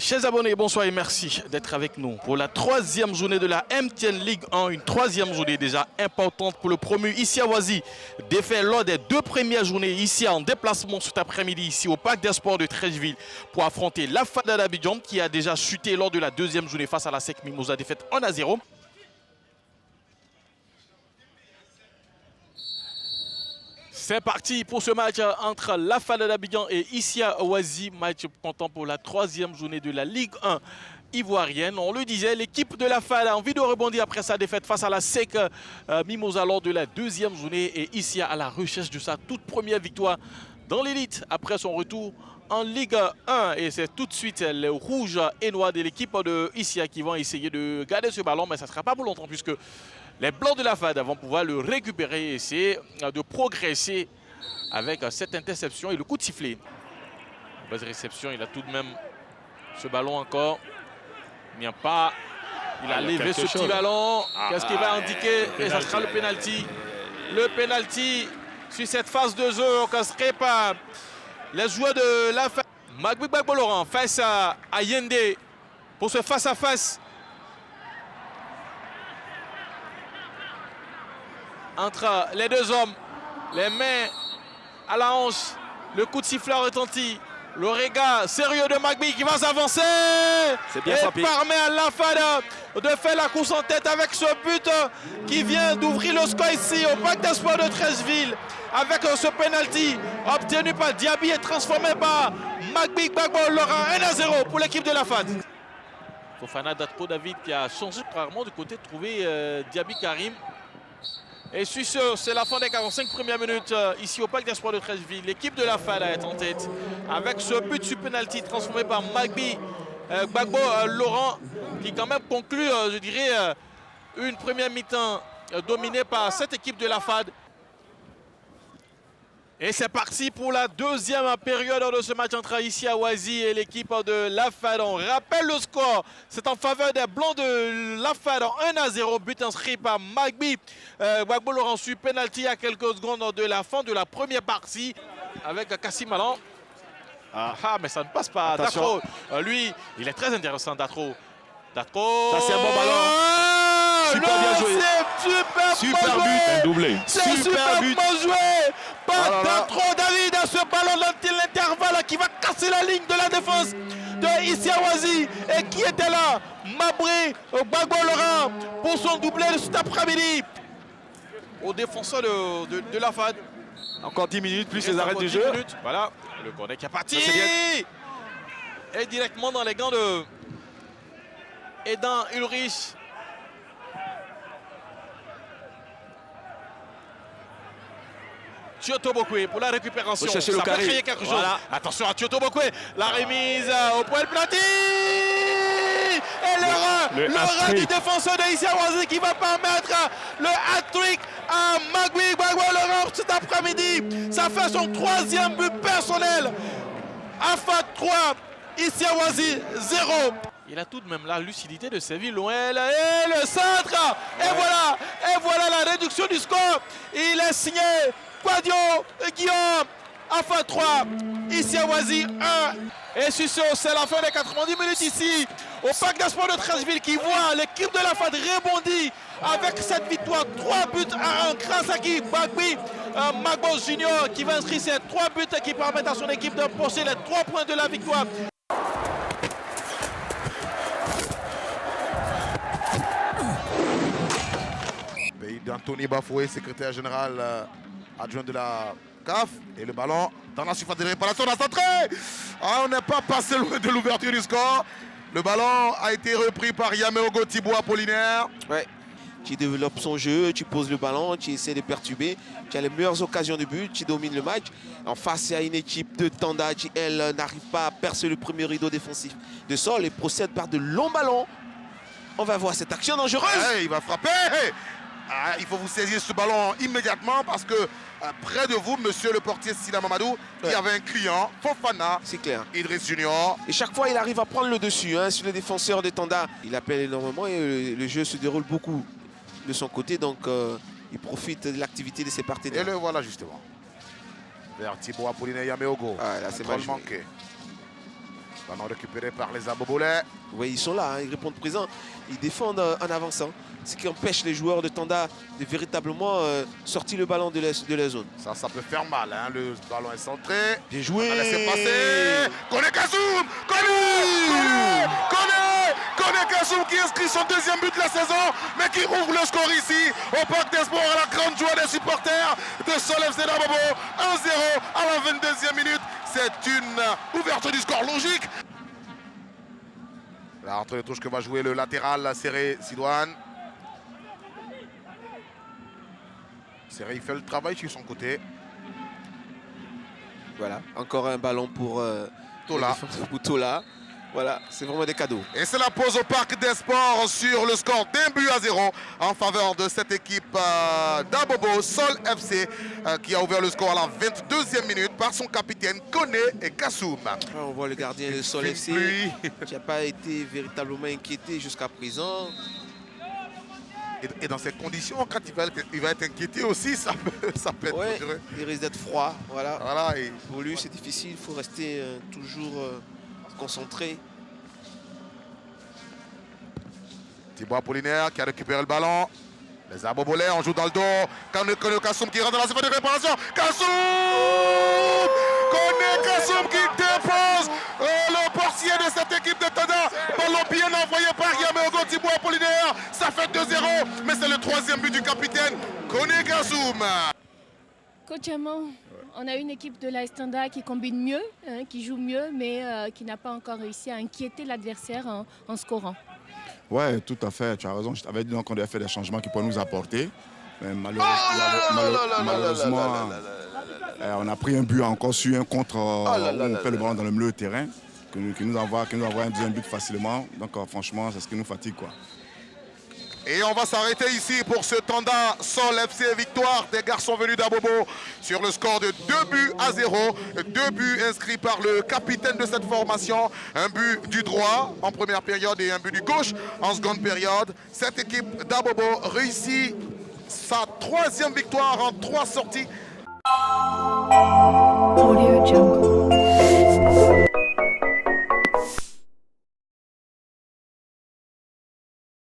Chers abonnés, bonsoir et merci d'être avec nous pour la troisième journée de la MTN Ligue 1. Une troisième journée déjà importante pour le promu ici à Oisy. Défait lors des deux premières journées ici en déplacement cet après-midi ici au Parc des Sports de Treichville pour affronter la Fada d'Abidjan qui a déjà chuté lors de la deuxième journée face à la SEC Mimosa, défaite 1-0. C'est parti pour ce match entre la Fada d'Abidjan et Issia Oisy. Match comptant pour la troisième journée de la Ligue 1 ivoirienne. On le disait, l'équipe de la Fada a envie de rebondir après sa défaite face à la SEC Mimosa lors de la deuxième journée. Et Issia à la recherche de sa toute première victoire dans l'élite après son retour en Ligue 1. Et c'est tout de suite les rouges et noirs de l'équipe de Issia qui vont essayer de garder ce ballon. Mais ça ne sera pas pour longtemps puisque les blancs de la Fada vont pouvoir le récupérer et essayer de progresser avec cette interception et le coup de sifflet. Mauvaise réception, il a tout de même ce ballon encore. Il n'y a pas. Il a levé ce petit ballon. Qu'est-ce qu'il va indiquer? Et ça sera le penalty. Le penalty sur cette phase de jeu orchestrée par les joueurs de la Fada. Magbi Bagbo-Laurent face à Yende pour ce face-à-face. Entre les deux hommes, les mains à la hanche, le coup de sifflet retentit, le regard sérieux de Magbi qui va s'avancer et permet à la Fada de faire la course en tête avec ce but qui vient d'ouvrir le score ici au Parc des Sports de Treichville avec ce penalty obtenu par Diaby et transformé par Magbi Bagbo-Laurent 1-0 pour l'équipe de la Fada. Fofana Datko David qui a changé rarement de côté de trouver Diaby Karim. Et sur ce, c'est la fin des 45 premières minutes ici au Parc des Sports de Treichville. L'équipe de la Fada est en tête avec ce but sur penalty transformé par Magbi Bagbo-Laurent qui quand même conclut, je dirais, une première mi-temps dominée par cette équipe de la Fada. Et c'est parti pour la deuxième période de ce match entre Issia Oisy et l'équipe de la Fada. On rappelle le score, c'est en faveur des Blancs de la Fada, 1-0, but inscrit par Magbi Bagbo-Laurent sur penalty à quelques secondes de la fin de la première partie avec Kassim Alan. Mais ça ne passe pas. Datro, lui, il est très intéressant, Datro. Datro. Ça c'est un bon ballon. Super bien joué. Super but. Un doublé. C'est super bien joué par Datro David à ce ballon dans l'intervalle qui va casser la ligne de la défense de Issia Oisy et qui était là. Magbi Bagbo-Laurent pour son doublé de cet après-midi. Au défenseur de la Fada. Encore 10 minutes plus les arrêts du jeu. Voilà, le corner qui est parti. Et directement dans les gants de Edan Ulrich. Tioto Bokwe pour la récupération. Ça peut créer quelque chose. Voilà. Attention à Tioto Bokwe. La remise au point de penalty. Et l'erreur du défenseur de Issia Oisy qui va permettre le hat-trick à Magbi Bagbo-Laurent cet après-midi. Ça fait son troisième but personnel. AFAD 3, Issia Oisy 0. Il a tout de même la lucidité de sévir loin. Et le centre. Et voilà la réduction du score. Il est signé Quadio Guillaume. AFAD 3, Issia Oisy 1. Et sur ce, c'est la fin des 90 minutes ici au Parc des Sports de Treichville qui voit l'équipe de la Fada rebondir avec cette victoire 3 buts à 1 grâce à qui Magbi Magbo Junior qui va inscrire ses 3 buts qui permettent à son équipe de poser les 3 points de la victoire. Pays d'Anthony Bafoué, secrétaire général adjoint de la CAF. Et le ballon dans la surface de réparation, la centrée. On n'est pas passé loin de l'ouverture du score. Le ballon a été repris par Yameogo Thibaut Apollinaire. Ouais. Tu développes son jeu, tu poses le ballon, tu essaies de perturber. Tu as les meilleures occasions de but, tu domines le match. En face, il y a une équipe de Tanda qui, elle, n'arrive pas à percer le premier rideau défensif de sol et procède par de longs ballons. On va voir cette action dangereuse. Il va frapper. Il faut vous saisir ce ballon immédiatement parce que près de vous, monsieur le portier Sila Mamadou, il y avait un client, Fofana, c'est clair. Idriss Junior. Et chaque fois, il arrive à prendre le dessus sur le défenseur de Tanda. Il appelle énormément et le jeu se déroule beaucoup de son côté. Donc, il profite de l'activité de ses partenaires. Et le voilà justement. Vers Thibaut Apollinaire Yameogo. Là, c'est mal joué. Manqué. Ballon récupéré par les Abobolais. Oui, ils sont là, hein, ils répondent présent. Ils défendent en avançant. Ce qui empêche les joueurs de Tanda de véritablement sortir le ballon de la zone. Ça peut faire mal. Hein. Le ballon est centré. Bien joué. On va laisser passer. Kone Kassoum. Kone Kassoum qui inscrit son deuxième but de la saison, mais qui ouvre le score ici au Parc des Sports à la grande joie des supporters de Sol FC d'Abobo. 1-0 à la 22e minute. C'est une ouverture du score logique. Là, entre les touches que va jouer le latéral serré Sidouane. Serré, il fait le travail sur son côté. Voilà, encore un ballon pour Tola. Pour Tola. Voilà, c'est vraiment des cadeaux. Et c'est la pause au Parc des Sports sur le score d'1-0 en faveur de cette équipe d'Abobo, Sol FC, qui a ouvert le score à la 22e minute par son capitaine Kone et Kassoum. On voit le gardien de Sol FC qui n'a pas été véritablement inquiété jusqu'à présent. Et dans ces conditions, quand il va être inquiété aussi, ça peut être dangereux. Il risque d'être froid. Voilà. Et pour lui, c'est difficile. Il faut rester toujours concentré. Thibaut Apollinaire qui a récupéré le ballon. Les Abobolais, on joue dans le dos. Kone Kassoum qui rentre dans la surface de réparation. Kassoum! Kone Kassoum qui dépose le portier de cette équipe de Tanda. Ballon bien envoyé par Yameogo Thibaut Apollinaire. Ça fait 2-0, mais c'est le troisième but du capitaine Kone Kassoum. Coach Amand, on a une équipe de l'AS Tanda qui combine mieux, qui joue mieux, mais qui n'a pas encore réussi à inquiéter l'adversaire en scorant. Ouais, tout à fait, tu as raison. Je t'avais dit qu'on devait faire des changements qui pourraient nous apporter. Mais malheureusement, on a pris un but encore sur un contre où on fait le ballon dans le milieu de terrain, qui nous envoie un deuxième but facilement. Donc franchement, c'est ce qui nous fatigue, quoi. Et on va s'arrêter ici pour ce Tanda Sol FC, victoire des garçons venus d'Abobo sur le score de 2-0. 2 buts inscrits par le capitaine de cette formation. Un but du droit en première période et un but du gauche en seconde période. Cette équipe d'Abobo réussit sa 3e victoire en 3 sorties. Audio Jungle.